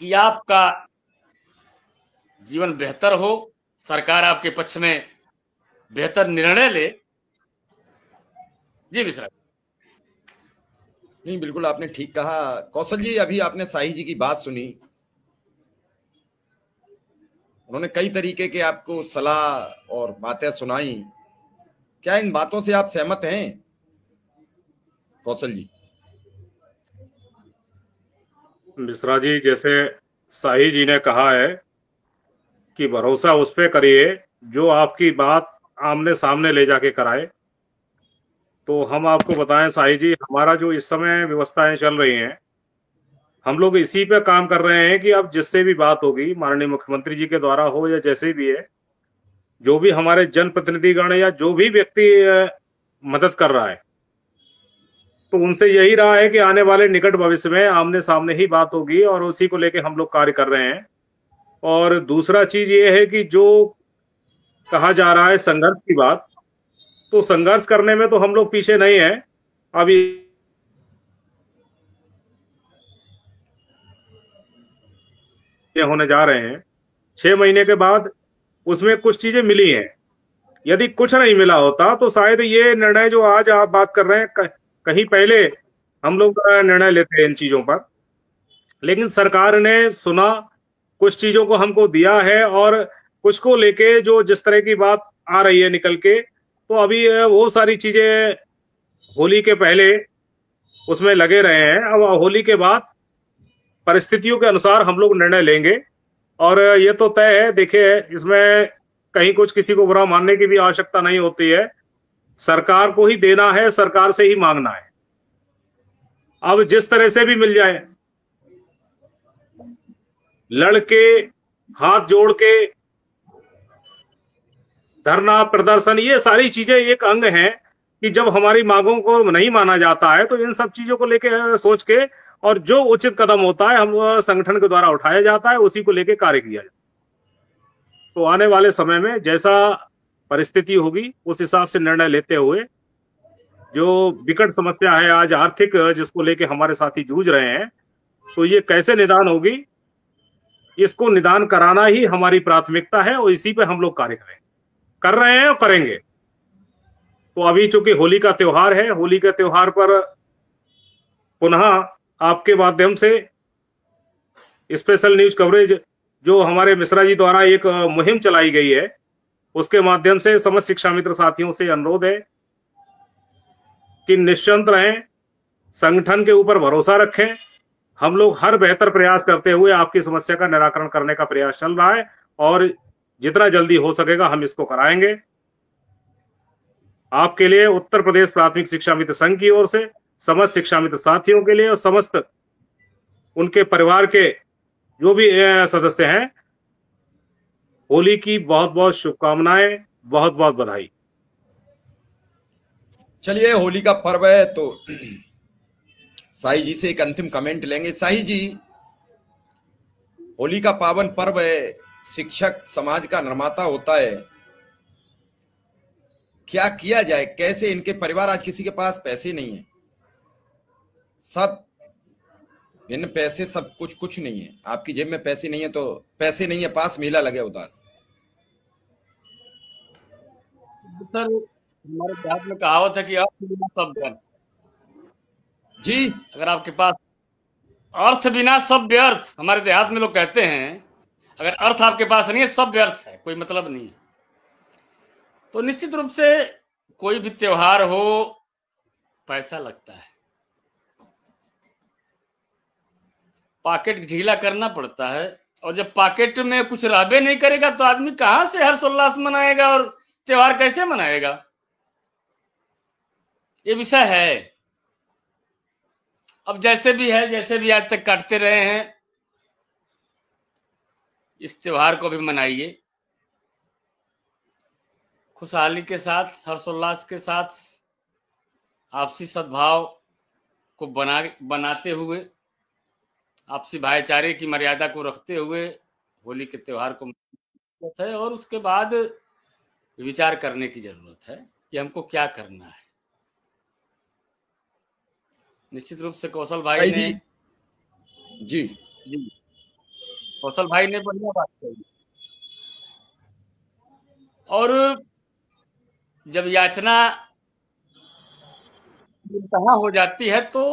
कि आपका जीवन बेहतर हो, सरकार आपके पक्ष में बेहतर निर्णय ले। जी मिश्रा। नहीं, बिल्कुल आपने ठीक कहा। कौशल जी, अभी आपने शाही जी की बात सुनी, उन्होंने कई तरीके के आपको सलाह और बातें सुनाई। क्या इन बातों से आप सहमत हैं कौशल जी? मिश्रा जी, जैसे शाही जी ने कहा है कि भरोसा उस पे करिए जो आपकी बात आमने सामने ले जाके कराए। तो हम आपको बताएं शाही जी, हमारा जो इस समय व्यवस्थाएं चल रही हैं, हम लोग इसी पे काम कर रहे हैं कि अब जिससे भी बात होगी, माननीय मुख्यमंत्री जी के द्वारा हो या जैसे भी है, जो भी हमारे जनप्रतिनिधिगण या जो भी व्यक्ति मदद कर रहा है, तो उनसे यही रहा है कि आने वाले निकट भविष्य में आमने सामने ही बात होगी और उसी को लेके हम लोग कार्य कर रहे हैं। और दूसरा चीज ये है कि जो कहा जा रहा है संघर्ष की बात, तो संघर्ष करने में तो हम लोग पीछे नहीं है। अभी ये होने जा रहे हैं 6 महीने के बाद, उसमें कुछ चीजें मिली हैं। यदि कुछ नहीं मिला होता तो शायद ये निर्णय जो आज आप बात कर रहे हैं, कहीं पहले हम लोग निर्णय लेते हैं इन चीजों पर। लेकिन सरकार ने सुना, कुछ चीजों को हमको दिया है और कुछ को लेके जो जिस तरह की बात आ रही है निकल के, तो अभी वो सारी चीजें होली के पहले उसमें लगे रहे हैं। अब होली के बाद परिस्थितियों के अनुसार हम लोग निर्णय लेंगे। और ये तो तय है, देखिए इसमें कहीं कुछ किसी को बुरा मानने की भी आवश्यकता नहीं होती है। सरकार को ही देना है, सरकार से ही मांगना है। अब जिस तरह से भी मिल जाए, लड़के हाथ जोड़ के धरना प्रदर्शन, ये सारी चीजें एक अंग हैं कि जब हमारी मांगों को नहीं माना जाता है तो इन सब चीजों को लेके सोच के और जो उचित कदम होता है हम संगठन के द्वारा उठाया जाता है, उसी को लेके कार्य किया जाता है। तो आने वाले समय में जैसा परिस्थिति होगी उस हिसाब से निर्णय लेते हुए, जो विकट समस्या है आज आर्थिक जिसको लेके हमारे साथी जूझ रहे हैं, तो ये कैसे निदान होगी, इसको निदान कराना ही हमारी प्राथमिकता है और इसी पे हम लोग कार्य कर रहे हैं और करेंगे। तो अभी चूंकि होली का त्योहार है, होली के त्योहार पर पुनः आपके माध्यम से स्पेशल न्यूज कवरेज जो हमारे मिश्रा जी द्वारा एक मुहिम चलाई गई है, उसके माध्यम से समस्त शिक्षा मित्र साथियों से अनुरोध है कि निश्चिंत रहें, संगठन के ऊपर भरोसा रखें। हम लोग हर बेहतर प्रयास करते हुए आपकी समस्या का निराकरण करने का प्रयास चल रहा है और जितना जल्दी हो सकेगा हम इसको कराएंगे। आपके लिए उत्तर प्रदेश प्राथमिक शिक्षा मित्र संघ की ओर से समस्त शिक्षा मित्र साथियों के लिए और समस्त उनके परिवार के जो भी सदस्य हैं, होली की बहुत बहुत शुभकामनाएं, बहुत बहुत बधाई। चलिए, होली का पर्व है तो शाही जी से एक अंतिम कमेंट लेंगे। शाही जी, होली का पावन पर्व है, शिक्षक समाज का निर्माता होता है, क्या किया जाए? कैसे? इनके परिवार, आज किसी के पास पैसे नहीं है, सब इन पैसे, सब कुछ नहीं है। आपकी जेब में पैसे नहीं है तो पैसे नहीं है पास, मेला लगे उदास। सर, हमारे देहात में कहावत है कि अर्थ बिना सब व्यर्थ। जी, अगर आपके पास अर्थ बिना सब व्यर्थ, हमारे देहात में लोग कहते हैं, अगर अर्थ आपके पास नहीं है सब व्यर्थ है, कोई मतलब नहीं है। तो निश्चित रूप से कोई भी त्योहार हो, पैसा लगता है, पॉकेट ढीला करना पड़ता है। और जब पॉकेट में कुछ रहबे नहीं करेगा तो आदमी कहां से हर्षोल्लास मनाएगा और त्योहार कैसे मनाएगा? ये विषय है। अब जैसे भी है, जैसे भी आज तक काटते रहे हैं, इस त्योहार को भी मनाइए खुशहाली के साथ, हर्षोल्लास के साथ, आपसी सद्भाव को बनाते हुए, आपसी भाईचारे की मर्यादा को रखते हुए होली के त्योहार को है। और उसके बाद विचार करने की जरूरत है कि हमको क्या करना है। निश्चित रूप से कौशल भाई ने जी जी कौशल भाई ने बढ़िया बात कही। और जब याचना इंतहा हो जाती है तो